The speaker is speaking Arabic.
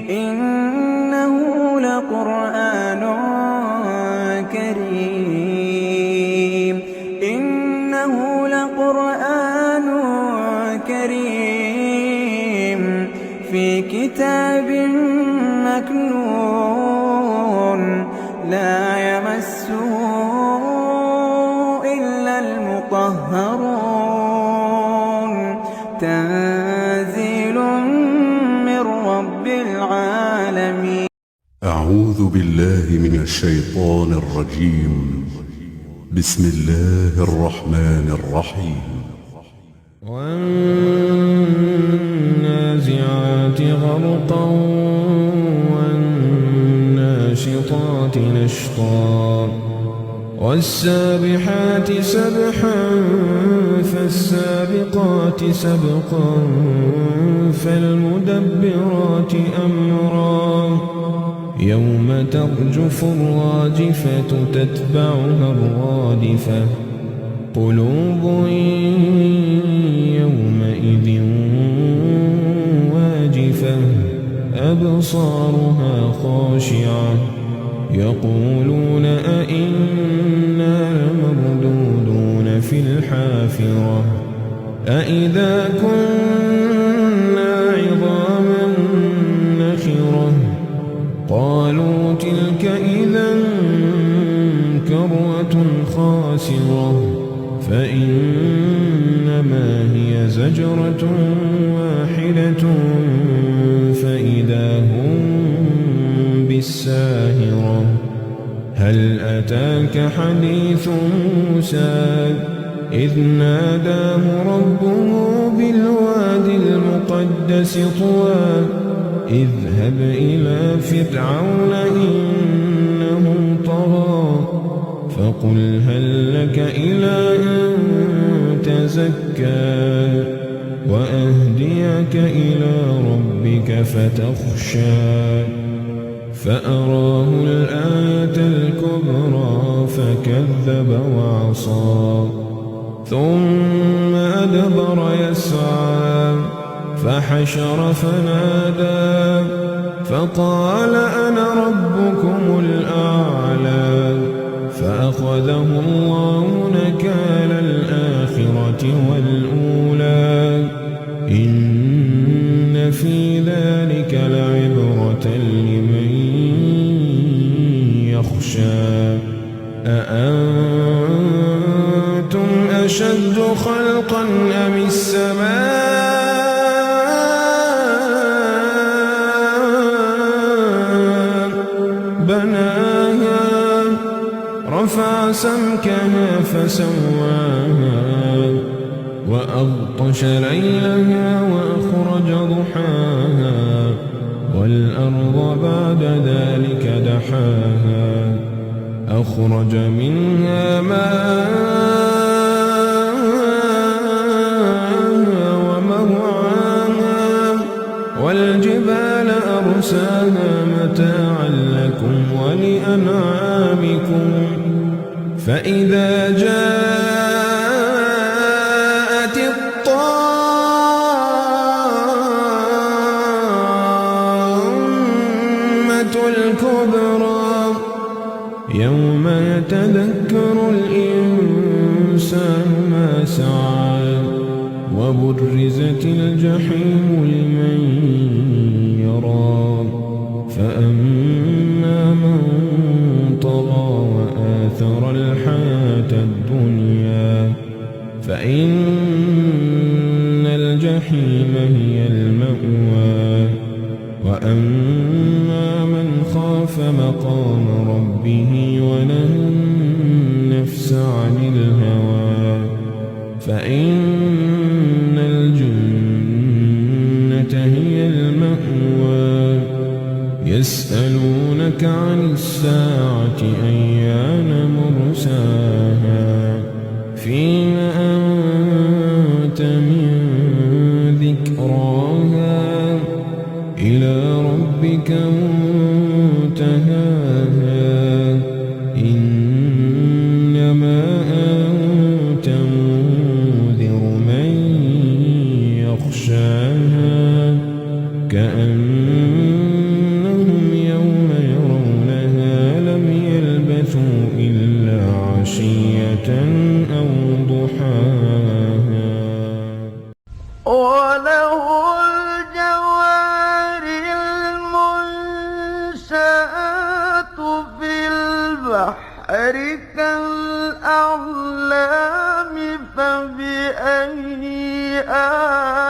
إنه لقرآن كريم إنه لقرآن كريم في كتاب مكنون لا يمسه إلا المطهرون تنزيل من رب العالمين. أعوذ بالله من الشيطان الرجيم. بسم الله الرحمن الرحيم. والنازعات غرقا والناشطات نشطا والسابحات سبحا فالسابقات سبقا فالمدبرات أمرا يوم ترجف الراجفة تتبعها الرادفة قلوب يومئذ واجفة أبصارها خاشعة يقولون أئنا لمردودون في الحافرة أئذا كنا عظاما نخرة قالوا تلك إذا كرة خاسرة فإنما هي زجرة واحدة فإذا هم بالساهرة هل أتاك حديث موسى إذ ناداه ربه بالواد المقدس طوى اذهب إلى فرعون إنه طغى فقل هل لك إلى أن تزكى وأهديك إلى ربك فتخشى فأراه الآية الكبرى فكذب وعصى ثم أدبر يسعى فحشر فنادى فقال أنا ربكم الأعلى فأخذه الله نكال الآخرة والأولى إن في ذلك لعبرة لمن يخشى أأنتم أشد خلقا أم السماء بناها رفع سمكها فسواها وأغطش ليلها وأخرج ضحاها والأرض بعد ذلك دحاها أخرج منها ماءها ومرعاها والجبال أرساها متاعا لكم ولأنعامكم فإذا جاءت الطامة الكبرى يوم يتذكر الإنسان ما سعى وبرزت الجحيم لمن يرى فأما من طغى وآثر الحياة الدنيا فإن الجحيم هي المأوى وأما من خاف مقام ربه ونهى النفس عن الهوى فإن الجنة هي المأوى يسألونك عن الساعة أيان مرساها فيما أنت من ذكراها إلى ربك منتهاها إنما أنت منذر من يخشاها كأن البحر كالأعلام فبأي آلاء